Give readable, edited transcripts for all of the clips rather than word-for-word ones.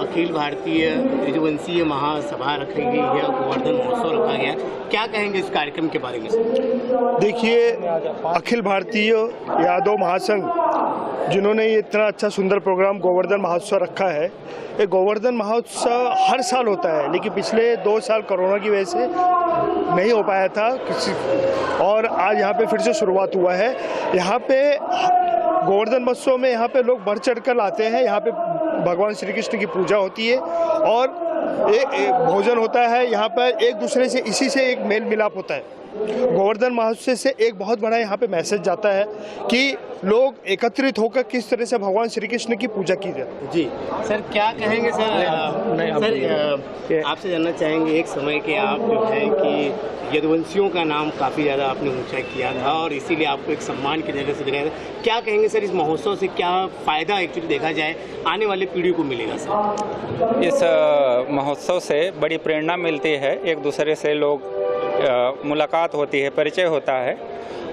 अखिल भारतीय यजुवंशीय महासभा रखी गई है, गोवर्धन महोत्सव रखा गया, क्या कहेंगे इस कार्यक्रम के बारे में? देखिए, अखिल भारतीय यादव महासंघ जिन्होंने ये इतना अच्छा सुंदर प्रोग्राम गोवर्धन महोत्सव रखा है, ये गोवर्धन महोत्सव हर साल होता है, लेकिन पिछले 2 साल कोरोना की वजह से नहीं हो पाया था और आज यहाँ पे फिर से शुरुआत हुआ है। यहाँ पे गोवर्धन महोत्सव में यहाँ पे लोग बढ़ चढ़ कर आते हैं। यहाँ पे भगवान श्री कृष्ण की पूजा होती है और एक भोजन होता है। यहाँ पर एक दूसरे से इसी से एक मेल मिलाप होता है। गोवर्धन महोत्सव से एक बहुत बड़ा यहाँ पे मैसेज जाता है कि लोग एकत्रित होकर किस तरह से भगवान श्री कृष्ण की पूजा की जाए। जी सर, क्या कहेंगे सर? आपसे जानना चाहेंगे, एक समय के आप जो है कि यदुवंशियों का नाम काफ़ी ज़्यादा आपने ऊंचा किया था और इसीलिए आपको एक सम्मान की जगह से दिया था। क्या कहेंगे सर, इस महोत्सव से क्या फ़ायदा एक्चुअली देखा जाए आने वाले पीढ़ी को मिलेगा सर? इस महोत्सव से बड़ी प्रेरणा मिलती है, एक दूसरे से लोग मुलाकात होती है, परिचय होता है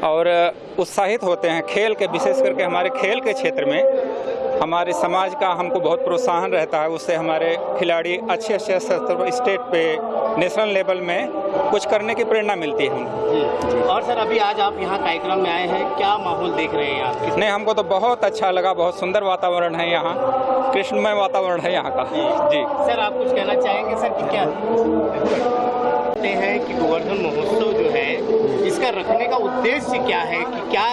और उत्साहित होते हैं। खेल के, विशेष करके हमारे खेल के क्षेत्र में हमारे समाज का हमको बहुत प्रोत्साहन रहता है। उससे हमारे खिलाड़ी अच्छे स्तर पर, स्टेट पे, नेशनल लेवल में कुछ करने की प्रेरणा मिलती है हमको। और सर, अभी आज आप यहाँ कार्यक्रम में आए हैं, क्या माहौल देख रहे हैं आप? नहीं, हमको तो बहुत अच्छा लगा, बहुत सुंदर वातावरण है यहाँ, कृष्णमय वातावरण है यहाँ का। जी सर, आप कुछ कहना चाहेंगे सर कि क्या हैं कि गोवर्धन महोत्सव जो है इसका रखने का उद्देश्य क्या है, कि क्या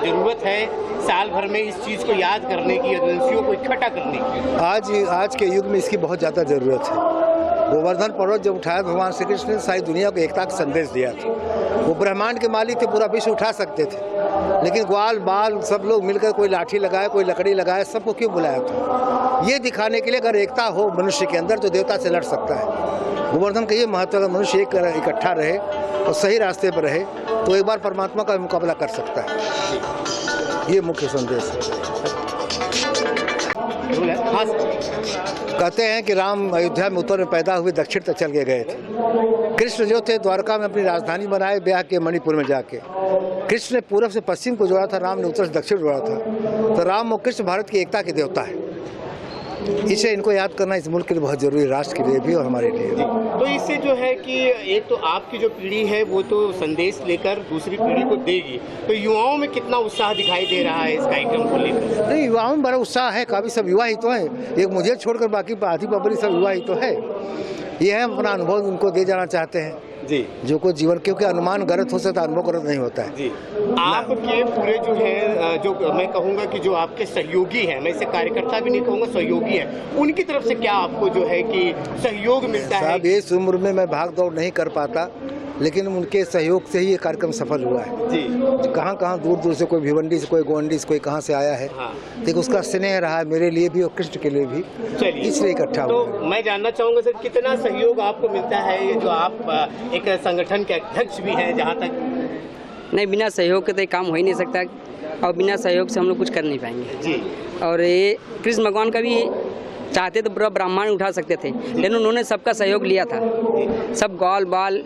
जरूरत है साल भर में इस चीज़ को याद करने की, यदुवंशियों को इकट्ठा करने की? आज के युग में इसकी बहुत ज़्यादा ज़रूरत है। गोवर्धन पर्वत जब उठाया भगवान श्री कृष्ण ने सारी दुनिया को एकता का संदेश दिया था। वो ब्रह्मांड के मालिक थे, पूरा विश्व उठा सकते थे, लेकिन ग्वाल बाल सब लोग मिलकर कोई लाठी लगाए, कोई लकड़ी लगाए, सबको क्यों बुलाया था? ये दिखाने के लिए अगर एकता हो मनुष्य के अंदर तो देवता से लड़ सकता है। गोवर्धन का ये महत्व है, मनुष्य एक इकट्ठा रहे और सही रास्ते पर रहे तो एक बार परमात्मा का मुकाबला कर सकता है। ये मुख्य संदेश है। हाँ कहते हैं कि राम अयोध्या में उत्तर में पैदा हुए, दक्षिण तक चल के गए थे। कृष्ण जो थे द्वारका में अपनी राजधानी बनाए, ब्याह के मणिपुर में जाके। कृष्ण ने पूरब से पश्चिम को जोड़ा था, राम ने उत्तर से दक्षिण जोड़ा था। तो राम और कृष्ण भारत की एकता के देवता है। इसे इनको याद करना इस मुल्क के लिए बहुत जरूरी है, राष्ट्र के लिए भी और हमारे लिए भी। तो इससे जो है कि एक तो आपकी जो पीढ़ी है वो तो संदेश लेकर दूसरी पीढ़ी को देगी, तो युवाओं में कितना उत्साह दिखाई दे रहा है इस कार्यक्रम को लेकर? नहीं, युवाओं में बड़ा उत्साह है, काफ़ी सब युवा ही तो हैं। एक मुझे छोड़कर बाकी आधी पब्लिक सब युवा ही तो है। ये है अपना अनुभव उनको दे जाना चाहते हैं जी, जो कोई जीवन, क्योंकि अनुमान गलत हो सकता है, अनुभव गलत नहीं होता है जी। आपके पूरे जो है, जो मैं कहूँगा कि जो आपके सहयोगी हैं, मैं इसे कार्यकर्ता भी नहीं कहूँगा, सहयोगी हैं, उनकी तरफ से क्या आपको जो है कि सहयोग मिलता है? साहब, इस उम्र में मैं भाग दौड़ नहीं कर पाता, लेकिन उनके सहयोग से ही ये कार्यक्रम सफल हुआ है जी। कहाँ कहाँ दूर दूर से कोई भिवंडी से, कोई गोंडी से, कोई कहाँ से आया है। हाँ। देखो उसका स्नेह रहा है मेरे लिए भी और कृष्ण के लिए भी, चलिए, इसलिए इकट्ठा तो हुआ। मैं जानना चाहूँगा सर, कितना सहयोग आपको मिलता है? ये जो आप एक संगठन के अध्यक्ष भी हैं, जहाँ तक नहीं, बिना सहयोग के तो ये काम हो ही नहीं सकता और बिना सहयोग से हम लोग कुछ कर नहीं पाएंगे जी। और ये कृष्ण भगवान का भी चाहते तो पूरा ब्रह्मांड उठा सकते थे, लेकिन उन्होंने सबका सहयोग लिया था। सब ग्वाल बाल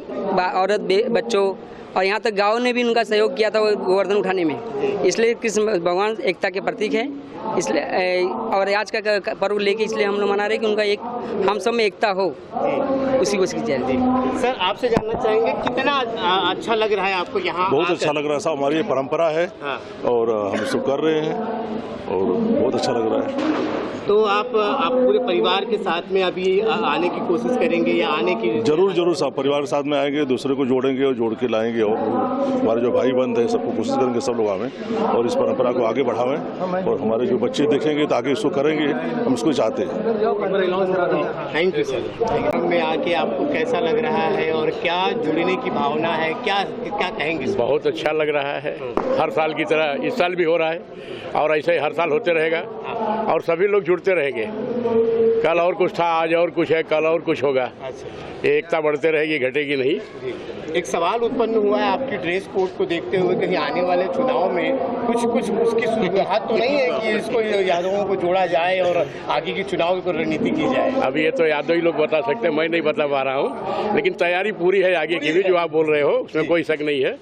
औरत बच्चों और यहाँ तक गाँव ने भी उनका सहयोग किया था वो गोवर्धन उठाने में। इसलिए कृष्ण भगवान एकता के प्रतीक है, इसलिए और आज का पर्व लेके इसलिए हम लोग मना रहे हैं कि उनका एक हम सब में एकता हो, उसी को इसकी जय। सर, आपसे जानना चाहेंगे कितना अच्छा लग रहा है आपको यहाँ? बहुत अच्छा लग रहा है साहब, हमारी ये परंपरा है। हाँ। और हम इसको कर रहे हैं और बहुत अच्छा लग रहा है। तो आप पूरे परिवार के साथ में अभी आने की कोशिश करेंगे या आने की? जरूर जरूर साहब, परिवार के साथ में आएंगे, दूसरे को जोड़ेंगे और जोड़ के लाएंगे और हमारे जो भाई बंद हैं सबको कोशिश करेंगे सब लोग आवें और इस परंपरा को आगे बढ़ावें और हमारे जो बच्चे देखेंगे तो आगे इसको करेंगे, हम इसको चाहते हैं। Thank you sir. में आके आपको कैसा लग रहा है और क्या जुड़ने की भावना है, क्या क्या कहेंगे? बहुत अच्छा लग रहा है, हर साल की तरह इस साल भी हो रहा है और ऐसे ही हर साल होते रहेगा और सभी लोग जुड़ते रहेंगे। कल और कुछ था, आज और कुछ है, कल और कुछ होगा। एकता बढ़ते रहेगी, घटेगी नहीं। एक सवाल उत्पन्न हुआ है आपकी ड्रेस कोड को देखते हुए, कहीं आने वाले चुनाव में कुछ उसकी शुरुआत तो नहीं है कि इसको यादवों को जोड़ा जाए और आगे की चुनाव को रणनीति की जाए? अभी ये तो यादव ही लोग बता सकते हैं, मैं नहीं बता पा रहा हूँ, लेकिन तैयारी पूरी है आगे की भी, जो आप बोल रहे हो उसमें कोई शक नहीं है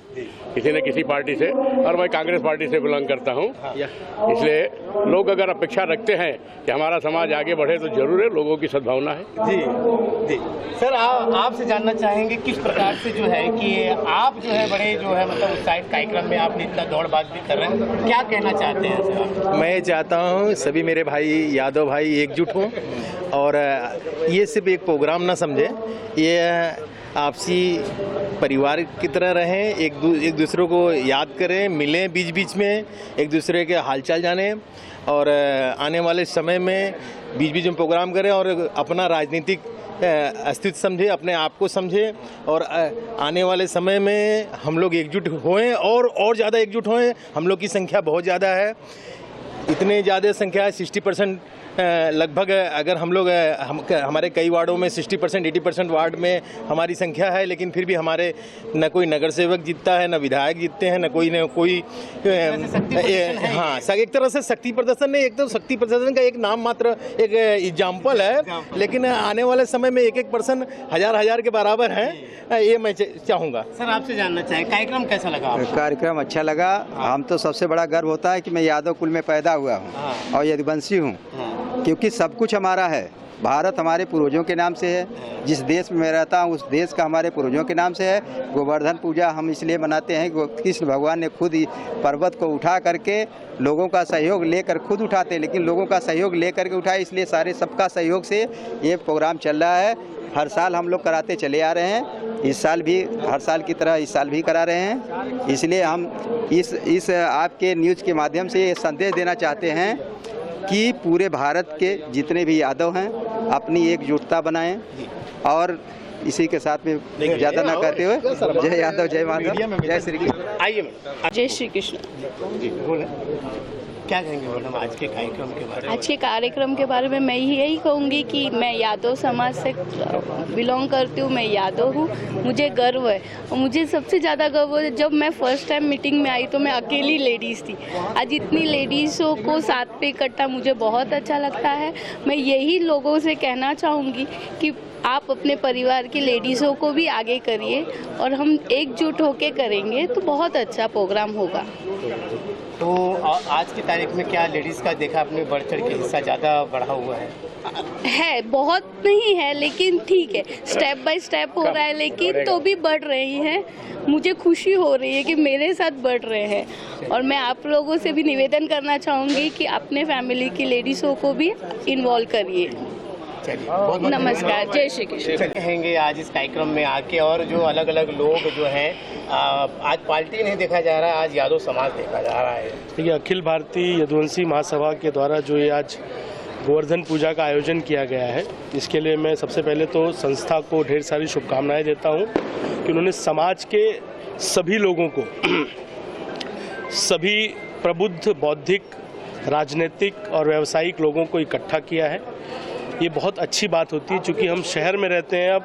किसी न किसी पार्टी से। और मैं कांग्रेस पार्टी से बिलोंग करता हूँ, इसलिए लोग अगर अपेक्षा रखते हैं कि हमारा समाज आगे बढ़े तो जरूर है, लोगों की सद्भावना है। जी जी। सर, आपसे जानना चाहेंगे किस प्रकार से जो है कि आप जो है बड़े जो है मतलब उत्साहित कार्यक्रम में आपने इतना दौड़बाज भी कर रहे हैं, क्या कहना चाहते हैं सर? मैं चाहता हूँ सभी मेरे भाई यादव भाई एकजुट हों और ये सिर्फ एक प्रोग्राम ना समझे, ये आपसी परिवार की तरह रहें, एक दूसरे को याद करें, मिलें बीच बीच में, एक दूसरे के हालचाल जानें और आने वाले समय में बीच बीच में प्रोग्राम करें और अपना राजनीतिक अस्तित्व समझे, अपने आप को समझे और आने वाले समय में हम लोग एकजुट होएं और ज़्यादा एकजुट होएं। हम लोग की संख्या बहुत ज़्यादा है, इतने ज़्यादा संख्या है 60% लगभग। अगर हम लोग हमारे कई वार्डों में 60% 80% वार्ड में हमारी संख्या है, लेकिन फिर भी हमारे न कोई नगर सेवक जीतता है, न विधायक जीतते हैं, न कोई हाँ, एक तरह से शक्ति प्रदर्शन नहीं, एक तो शक्ति प्रदर्शन का एक नाम मात्र एक एग्जाम्पल है, लेकिन आने वाले समय में 1-1% हजार के बराबर है, ये मैं चाहूँगा। सर, आपसे जानना चाहें कार्यक्रम कैसा लगा आपको? कार्यक्रम अच्छा लगा। हम तो सबसे बड़ा गर्व होता है कि मैं यादव कुल में पैदा हुआ हूँ और यदुवंशी हूँ, क्योंकि सब कुछ हमारा है। भारत हमारे पूर्वजों के नाम से है, जिस देश में मैं रहता हूँ उस देश का हमारे पूर्वजों के नाम से है। गोवर्धन पूजा हम इसलिए मनाते हैं, कृष्ण भगवान ने खुद ही पर्वत को उठा करके लोगों का सहयोग लेकर खुद उठाते, लेकिन लोगों का सहयोग लेकर के उठाए, इसलिए सारे सबका सहयोग से ये प्रोग्राम चल रहा है। हर साल हम लोग कराते चले आ रहे हैं, इस साल भी हर साल की तरह इस साल भी करा रहे हैं। इसलिए हम इस आपके न्यूज़ के माध्यम से ये संदेश देना चाहते हैं कि पूरे भारत के जितने भी यादव हैं अपनी एकजुटता बनाएं और इसी के साथ में ज़्यादा ना करते हुए जय यादव, जय माधव, जय श्री कृष्ण। आइए, जय श्री कृष्ण। क्या कहेंगे मैडम आज के कार्यक्रम के बारे में? आज के कार्यक्रम के बारे में मैं यही कहूँगी कि मैं यादव समाज से बिलोंग करती हूँ, मैं यादव हूँ, मुझे गर्व है। और मुझे सबसे ज़्यादा गर्व है, जब मैं फर्स्ट टाइम मीटिंग में आई तो मैं अकेली लेडीज़ थी। आज इतनी लेडीज़ों को साथ पे इकट्ठा मुझे बहुत अच्छा लगता है। मैं यही लोगों से कहना चाहूँगी कि आप अपने परिवार की लेडीज़ों को भी आगे करिए और हम एकजुट होकर करेंगे तो बहुत अच्छा प्रोग्राम होगा। तो आज की तारीख में क्या लेडीज़ का देखा आपने बढ़ चढ़ के हिस्सा ज़्यादा बढ़ा हुआ है? बहुत नहीं है लेकिन ठीक है, स्टेप बाय स्टेप हो रहा है, लेकिन तो भी बढ़ रही हैं। मुझे खुशी हो रही है कि मेरे साथ बढ़ रहे हैं और मैं आप लोगों से भी निवेदन करना चाहूँगी कि अपने फैमिली की लेडीज़ों को भी इन्वॉल्व करिए। चलिए, नमस्कार, जय श्री कृष्ण। कहेंगे आज इस कार्यक्रम में आके, और जो अलग अलग लोग जो हैं, आज पार्टी नहीं देखा जा रहा है, आज यादव समाज देखा जा रहा है। देखिए, अखिल भारतीय यदुवंशी महासभा के द्वारा जो ये आज गोवर्धन पूजा का आयोजन किया गया है, इसके लिए मैं सबसे पहले तो संस्था को ढेर सारी शुभकामनाएं देता हूं कि उन्होंने समाज के सभी लोगों को, सभी प्रबुद्ध बौद्धिक, राजनीतिक और व्यावसायिक लोगों को इकट्ठा किया है। ये बहुत अच्छी बात होती है, क्योंकि हम शहर में रहते हैं। अब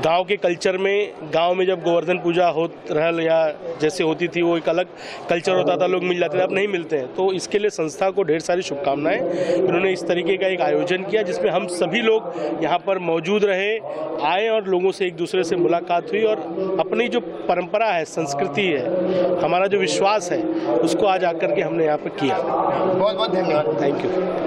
गांव के कल्चर में, गांव में जब गोवर्धन पूजा हो रहल या जैसे होती थी, वो एक अलग कल्चर होता था, लोग मिल जाते थे, अब नहीं मिलते हैं। तो इसके लिए संस्था को ढेर सारी शुभकामनाएं। उन्होंने इस तरीके का एक आयोजन किया जिसमें हम सभी लोग यहाँ पर मौजूद रहे, आए और लोगों से एक दूसरे से मुलाकात हुई और अपनी जो परंपरा है, संस्कृति है, हमारा जो विश्वास है, उसको आज आकर के हमने यहाँ पर किया। बहुत बहुत धन्यवाद। Thank you.